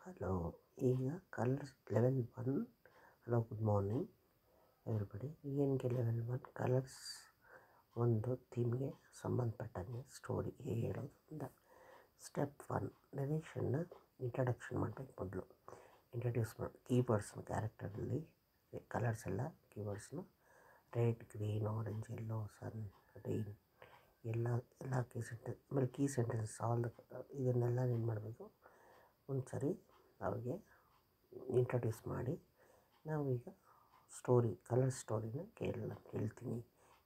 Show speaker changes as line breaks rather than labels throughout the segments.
Hello, ಈಗ colours level 1. Hello, good morning everybody. ಈಗೇನಿಗೆ level 1 colours ಒಂದು ಥೀಮ್ಗೆ ಸಂಬಂಧಪಟ್ಟಂಗೆ ಸ್ಟೋರಿ ಹೇಗೆ ಹೇಳೋದು ಅಂತ. ಸ್ಟೆಪ್ 1 ನರೇಷನ್ನ ಇಂಟ್ರಡಕ್ಷನ್ ಮಾಡಬೇಕು. ಮೊದಲು ಇಂಟ್ರಡ್ಯೂಸ್ ಮಾಡಿ ಕೀವರ್ಡ್ಸ್ನ ಕ್ಯಾರೆಕ್ಟರಲ್ಲಿ ಕಲರ್ಸ್ ಎಲ್ಲ ಕೀವರ್ಡ್ಸ್ನ ರೆಡ್, ಗ್ರೀನ್, ಆರೆಂಜ್, ಯೆಲ್ಲೋ, ಸನ್, ರೈನ್ ಎಲ್ಲ ಕೀ ಸೆಂಟೆನ್ಸ್, ಆಮೇಲೆ ಕೀ ಸೆಂಟೆನ್ಸ್ ಇದನ್ನೆಲ್ಲ ಏನು ಮಾಡಬೇಕು, ಒಂದು ಸರಿ ಅವ್ರಿಗೆ ಇಂಟ್ರಡ್ಯೂಸ್ ಮಾಡಿ ನಾವೀಗ ಕಲರ್ ಸ್ಟೋರಿನ ಕೇಳ್ತೀನಿ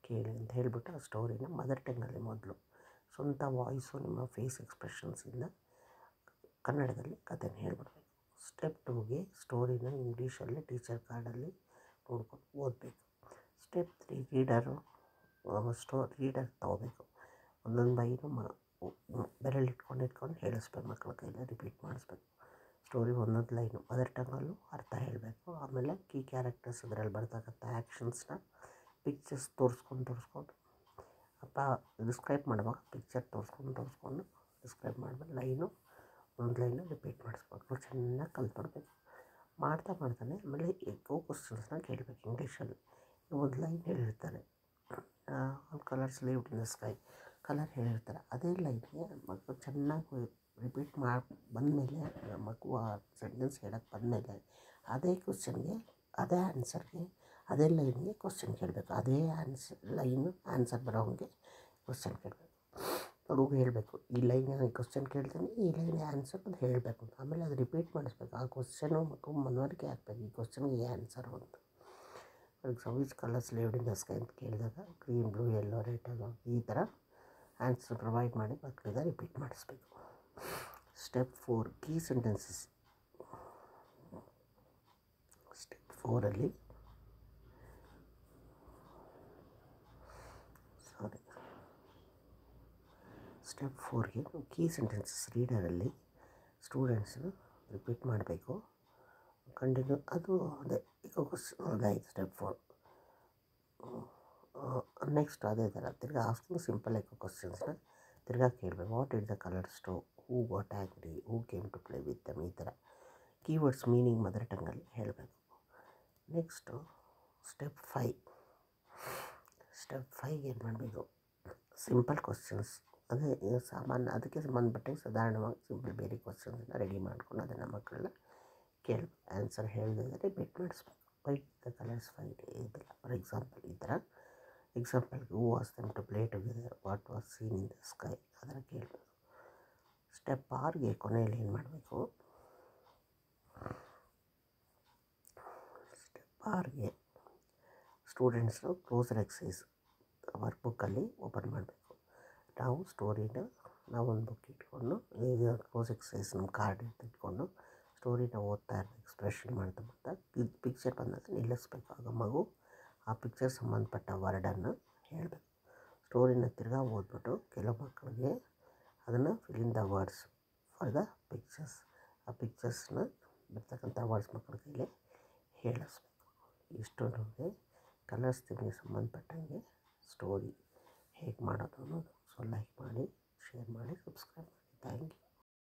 ಕೇಳಿ ಅಂತ ಹೇಳಿಬಿಟ್ಟು ಆ ಸ್ಟೋರಿನ ಮದರ್ ಟಂಗಲ್ಲಿ ಮೊದಲು ಸ್ವಂತ ವಾಯ್ಸು ನಿಮ್ಮ ಫೇಸ್ ಎಕ್ಸ್ಪ್ರೆಷನ್ಸಿಂದ ಕನ್ನಡದಲ್ಲಿ ಕಥೆನ ಹೇಳ್ಬಿಡ್ಬೇಕು. ಸ್ಟೆಪ್ 2ಗೆ ಸ್ಟೋರಿನ ಇಂಗ್ಲೀಷಲ್ಲಿ ಟೀಚರ್ ಕಾರ್ಡಲ್ಲಿ ನೋಡ್ಕೊಂಡು ಓದಬೇಕು. ಸ್ಟೆಪ್ 3 ರೀಡರ್ ತೊಗೋಬೇಕು. ಒಂದೊಂದು ಬೈನು ಬೆರಳು ಇಟ್ಕೊಂಡು ಹೇಳಿಸ್ಬೇಕು, ಮಕ್ಕಳ ಕೈಯಲ್ಲಿ ರಿಪೀಟ್ ಮಾಡಿಸ್ಬೇಕು. ಸ್ಟೋರಿ ಒಂದೊಂದು ಲೈನು ಮದರ್ ಟಂಗಲ್ಲೂ ಅರ್ಥ ಹೇಳಬೇಕು. ಆಮೇಲೆ ಕೀ ಕ್ಯಾರೆಕ್ಟರ್ಸ್ ಅದರಲ್ಲಿ ಬರ್ತಕ್ಕಂಥ ಆ್ಯಕ್ಷನ್ಸ್ನ ಪಿಕ್ಚರ್ಸ್ ತೋರಿಸ್ಕೊಂಡು ಡಿಸ್ಕ್ರೈಬ್ ಮಾಡುವಾಗ ಪಿಕ್ಚರ್ ತೋರಿಸ್ಕೊಂಡು ಡಿಸ್ಕ್ರೈಬ್ ಮಾಡಿದ್ಮೇಲೆ ಒಂದೊಂದು ಲೈನು ರಿಪೀಟ್ ಮಾಡಿಸ್ಬೇಕು. ಚೆನ್ನಾಗಿ ಕಲ್ತ್ಕೊಳ್ಬೇಕು. ಮಾಡ್ತಾನೆ ಆಮೇಲೆ ಕ್ವಶನ್ಸ್ನ ಕೇಳಬೇಕು ಇಂಗ್ಲೀಷಲ್ಲಿ. ಒಂದು ಲೈನ್ ಹೇಳಿರ್ತಾರೆ, colours lived in the sky, colour ಹೇಳಿರ್ತಾರೆ. ಅದೇ ಲೈನ್ಗೆ ಮಕ್ಕಳು ಚೆನ್ನಾಗಿ ರಿಪೀಟ್ ಬಂದಮೇಲೆ ಮಗು ಆ ಸೆಂಟೆನ್ಸ್ ಹೇಳೋಕ್ಕೆ ಬಂದಮೇಲೆ ಅದೇ ಕ್ವಶನ್ಗೆ ಅದೇ ಆನ್ಸರ್ಗೆ ಅದೇ ಲೈನ್ಗೆ ಕ್ವಶನ್ ಕೇಳಬೇಕು. ಅದೇ ಆನ್ಸರ್ ಬರೋ ಹಾಗೆ ಕ್ವಶನ್ ಕೇಳಬೇಕು. ಮಗುಗೆ ಹೇಳಬೇಕು, ಈ ಲೈನ್ ಕ್ವಶನ್ ಕೇಳ್ತೀನಿ, ಈ ಲೈನ್ ಆನ್ಸರ್ ಅಂತ ಹೇಳಬೇಕು. ಆಮೇಲೆ ಅದು ರಿಪೀಟ್ ಮಾಡಿಸ್ಬೇಕು. ಆ ಕ್ವಶನು ಮಗು ಮನವರಿಕೆ ಆಗಬೇಕು, ಈ ಕ್ವಶನ್ಗೆ ಆನ್ಸರು ಅಂತ. For example which colours lived in the sky ಅಂತ ಕೇಳಿದಾಗ ಗ್ರೀನ್, ಬ್ಲೂ, ಯೆಲ್ಲೋ, ರೆಡ್ ಈ ಥರ ಆನ್ಸರ್ ಪ್ರೊವೈಡ್ ಮಾಡಿ ಮಕ್ಕಳಿಗೆ ರಿಪೀಟ್ ಮಾಡಿಸ್ಬೇಕು. Step 4 key sentences. ಸ್ಟೆಪ್ 4ರಲ್ಲಿ ಸ್ಟೆಪ್ 4ಗೆ ಕೀ ಸೆಂಟೆನ್ಸಸ್ ರೀಡರಲ್ಲಿ ಸ್ಟೂಡೆಂಟ್ಸು ರಿಪೀಟ್ ಮಾಡಬೇಕು. ಕಂಟಿನ್ಯೂ ಅದು ಅದೇ ಸ್ಟೆಪ್ 4. ನೆಕ್ಸ್ಟ್ ಅದೇ ಥರ ತಿರ್ಗಾ ಆಸ್ಕಿಂಗ್ ಸಿಂಪಲ್ ಕ್ವಶನ್ಸ್ನ ತಿರ್ಗಾ ಕೇಳಬೇಕು. What is the colour story, who got angry, who came to play with them, ಈ ಥರ ಕೀವರ್ಡ್ಸ್ ಮೀನಿಂಗ್ ಮದರ್ ಟಂಗಲ್ಲಿ ಹೇಳಬೇಕು. ನೆಕ್ಸ್ಟು ಸ್ಟೆಪ್ 5 ಏನು ಮಾಡಬೇಕು, ಸಿಂಪಲ್ ಕ್ವಶನ್ಸ್ ಅದೇ ಸಾಮಾನ್ಯ ಅದಕ್ಕೆ ಸಂಬಂಧಪಟ್ಟಂಗೆ ಸಾಧಾರಣವಾಗಿ ಸಿಂಪಲ್ ಬೇರೆ ಕ್ವಶನ್ಸ್ನ ರೆಡಿ ಮಾಡ್ಕೊಂಡು ಅದನ್ನು ಮಕ್ಕಳನ್ನ ಕೇಳಬೇಕು. ಆನ್ಸರ್ ಹೇಳಿದ್ರೆ ರಿಪೀಟ್ ಮಾಡಿಸ್ಬೇಕು. ವೈಟ್ ದ ಕಲರ್ಸ್ ಫೈಟ್ ಇದೆಲ್ಲ ಫಾರ್ ಎಕ್ಸಾಂಪಲ್ ಈ ಥರ ಎಕ್ಸಾಂಪಲ್ಗೆ who was them to play together, what was seen in the sky ಅದರ ಕೇಳಬೇಕು. ಸ್ಟೆಪ್ 6ಗೆ ಕೊನೆಯಲ್ಲಿ ಏನು ಮಾಡಬೇಕು, ಸ್ಟೆಪ್ 6ಗೆ ಸ್ಟೂಡೆಂಟ್ಸು ಕ್ಲೋಸರ್ ಎಕ್ಸಸೈಸ್ ವರ್ಕ್ ಬುಕ್ಕಲ್ಲಿ ಓಪನ್ ಮಾಡಬೇಕು. ನಾವು ಸ್ಟೋರಿನ ನಾವೊಂದು ಬುಕ್ ಇಟ್ಕೊಂಡು ಕ್ಲೋಸ್ ಎಕ್ಸಸೈಸ್ ನಮ್ಮ ಕಾರ್ಡ್ ಇಟ್ಕೊಂಡು ಸ್ಟೋರಿನ ಓದ್ತಾ ಇರಬೇಕು. ಎಕ್ಸ್ಪ್ರೆಷನ್ ಮಾಡ್ತಾ ಪಿಕ್ಚರ್ ಬಂದಾಗ ನಿಲ್ಲಿಸ್ಬೇಕು. ಆಗ ಮಗು ಆ ಪಿಕ್ಚರ್ ಸಂಬಂಧಪಟ್ಟ ವರ್ಡನ್ನು ಹೇಳಬೇಕು. ಸ್ಟೋರಿನ ತಿರ್ಗಾ ಓದ್ಬಿಟ್ಟು ಕೆಲವು ಮಕ್ಕಳಿಗೆ ಅದನ್ನು fill in the words for the pictures, ಆ ಪಿಕ್ಚರ್ಸ್ನ ಬರ್ತಕ್ಕಂಥ ವರ್ಡ್ಸ್ ಮಕ್ಕಳ ಕೈಲಿ ಹೇಳಿಸ್ಬೇಕು. ಇಷ್ಟು ನಮಗೆ ಕಲರ್ಸ್ ಥೀಮ್ಗೆ ಸಂಬಂಧಪಟ್ಟಂಗೆ ಸ್ಟೋರಿ ಹೇಗೆ ಮಾಡೋದು ಅನ್ನೋದು. ಸೊ ಲೈಕ್ ಮಾಡಿ, ಶೇರ್ ಮಾಡಿ, ಸಬ್ಸ್ಕ್ರೈಬ್ ಮಾಡಿ. Thank you.